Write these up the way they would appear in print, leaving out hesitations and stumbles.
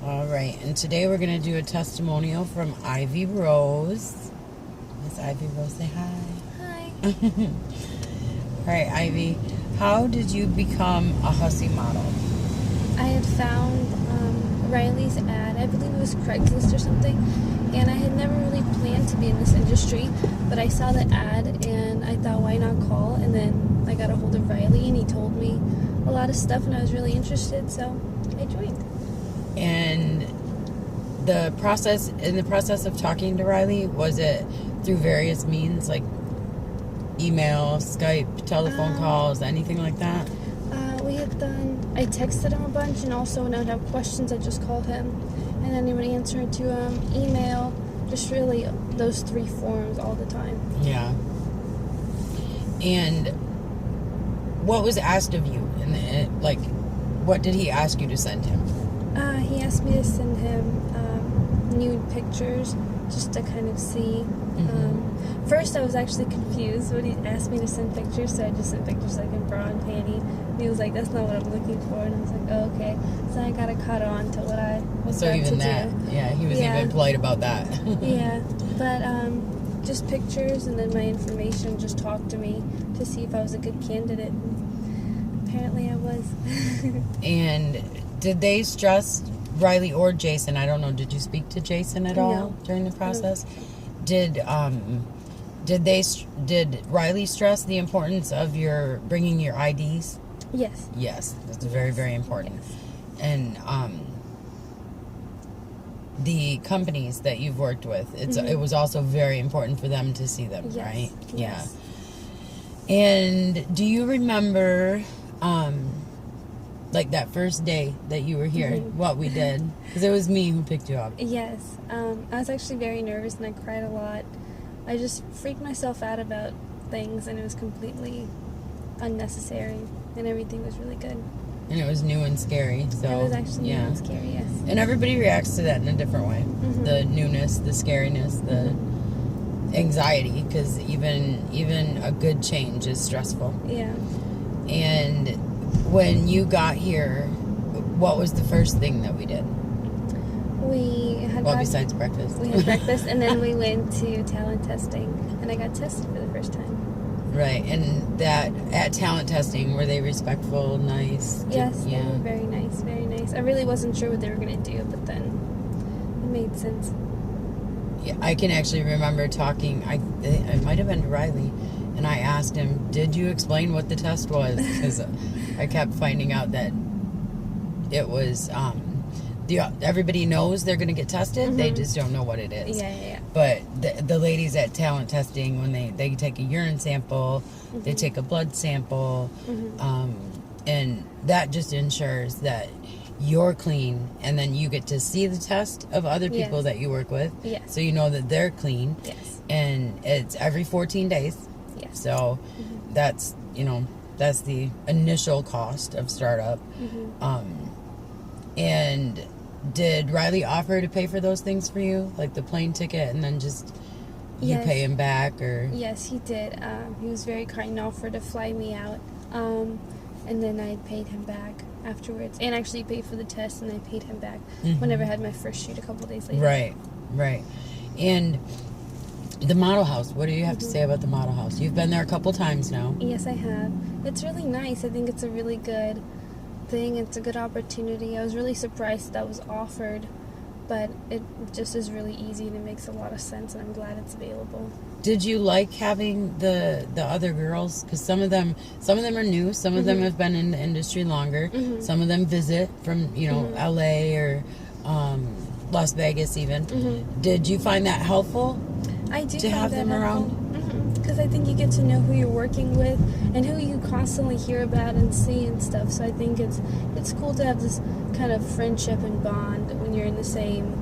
All right, and today we're going to do a testimonial from Ivy Rose. Miss Ivy Rose, say hi. Hi. All right, Ivy, how did you become a Hussie model? I had found Riley's ad, I believe it was Craigslist or something, and I had never really planned to be in this industry, but I saw the ad and I thought, why not call? And then I got a hold of Riley and he told me a lot of stuff and I was really interested, so I joined. And in the process of talking to Riley, was it through various means, like email, Skype, telephone calls, anything like that? I texted him a bunch, and also when I would have questions, I just called him, and then he would answer to email, just really those three forms all the time. Yeah. And what was asked of you? And like, what did he ask you to send him? He asked me to send him nude pictures, just to kind of see. First, I was actually confused when he asked me to send pictures, so I just sent pictures like in bra and panty. And he was like, "That's not what I'm looking for," and I was like, "Oh, okay." So I got caught on to what I was about to do. Yeah, he was even polite about that. Yeah, but just pictures, and then my information. Just talked to me to see if I was a good candidate. And apparently, I was. And did they stress Riley or Jason? I don't know. Did you speak to Jason at all during the process? Did Riley stress the importance of bringing your IDs? Yes. Yes, that's very, very important. Yes. And the companies that you've worked with, it was also very important for them to see them, right? Yes. Yeah. And do you remember, like that first day that you were here, what we did? Because it was me who picked you up. Yes. I was actually very nervous and I cried a lot. I just freaked myself out about things, and it was completely unnecessary, and everything was really good. And it was new and scary. So it was actually new and scary, yes. And everybody reacts to that in a different way. The newness, the scariness, the anxiety, because even a good change is stressful. Yeah. And when you got here, what was the first thing that we did? Besides breakfast. We had breakfast, and then we went to talent testing, and I got tested for the first time. Right, and that at talent testing, were they respectful, nice? Yes, they were very nice, very nice. I really wasn't sure what they were going to do, but then it made sense. Yeah, I can actually remember talking, I might have been to Riley, and I asked him, did you explain what the test was? Because I kept finding out that it was... everybody knows they're going to get tested. They just don't know what it is. Yeah. But the ladies at talent testing, when they take a urine sample, they take a blood sample, and that just ensures that you're clean, and then you get to see the test of other people that you work with. Yes. So you know that they're clean. Yes. And it's every 14 days. Yes. So that's the initial cost of startup. And did Riley offer to pay for those things for you? Like the plane ticket, and then just you pay him back? Or Yes, he did. He was very kind and offered to fly me out. And then I paid him back afterwards. And actually paid for the test, and I paid him back whenever I had my first shoot a couple days later. Right. And the model house, what do you have to say about the model house? You've been there a couple times now. Yes, I have. It's really nice. I think it's a really good thing. It's a good opportunity. I was really surprised that was offered, but it just is really easy and it makes a lot of sense, and I'm glad it's available. Did you like having the other girls? Because some of them are new, some of them have been in the industry longer, some of them visit from LA or Las Vegas even. Did you find that helpful? I do to have them around. Because I think you get to know who you're working with and who you constantly hear about and see and stuff. So I think it's cool to have this kind of friendship and bond when you're in the same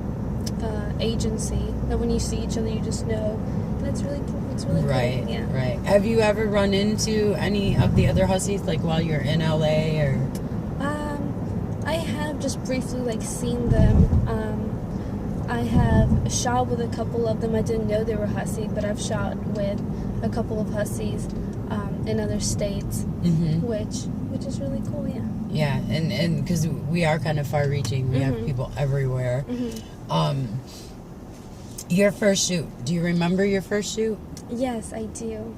agency. That when you see each other, you just know. And it's really cool. It's really cool. Yeah. Right. Have you ever run into any of the other Hussies, like while you're in LA or? I have just briefly seen them. I have shot with a couple of them. I didn't know they were Hussie, but I've shot with a couple of Hussies in other states, which is really cool. Yeah. Yeah, and because we are kind of far-reaching, we have people everywhere. Your first shoot. Do you remember your first shoot? Yes, I do.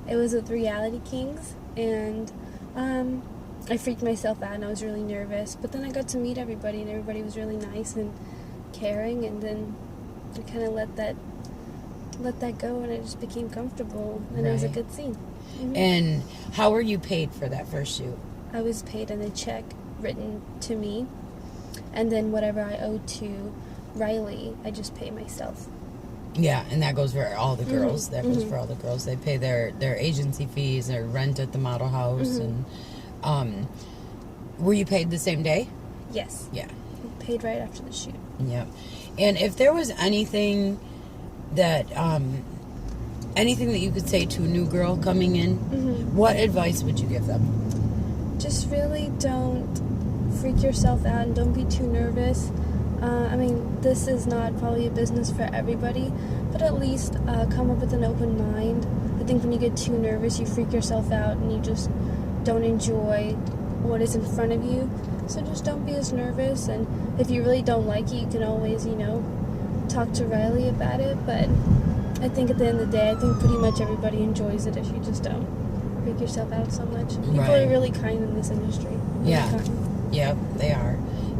It was with Reality Kings, and I freaked myself out, and I was really nervous. But then I got to meet everybody, and everybody was really nice and caring, and then I kind of let that go, and I just became comfortable, and it was a good scene. And how were you paid for that first shoot? I was paid on a check written to me, and then whatever I owed to Riley, I just pay myself. Yeah, and that goes for all the girls. That goes for all the girls. They pay their agency fees, their rent at the model house, and were you paid the same day? Yes. Yeah. Paid right after the shoot. Yep. And if there was anything that you could say to a new girl coming in, what advice would you give them? Just really don't freak yourself out and don't be too nervous. I mean, this is not probably a business for everybody, but at least come up with an open mind. I think when you get too nervous, you freak yourself out and you just don't enjoy what is in front of you. So just don't be as nervous, and if you really don't like it, you can always, talk to Riley about it. But I think at the end of the day, I think pretty much everybody enjoys it if you just don't freak yourself out so much. People are really kind in this industry. Yeah. Yep, they are.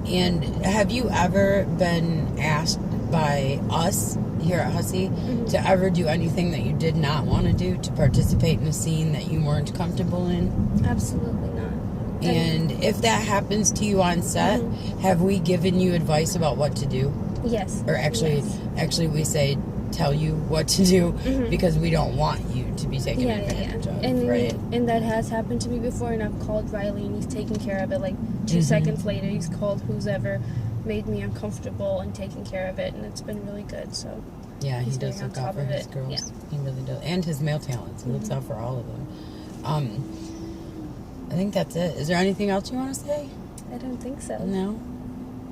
And have you ever been asked by us here at Hussie to ever do anything that you did not want to do, to participate in a scene that you weren't comfortable in? Absolutely not. And if that happens to you on set, have we given you advice about what to do? Yes. Or actually we say tell you what to do because we don't want you to be taken advantage of. And that has happened to me before, and I've called Riley and he's taken care of it. Like 2 seconds later, he's called who's ever made me uncomfortable and taken care of it, and it's been really good. So yeah, he does look out for his girls. Yeah. He really does. And his male talents. He looks out for all of them. I think that's it. Is there anything else you want to say? I don't think so. No?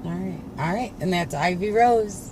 All right. And that's Ivy Rose.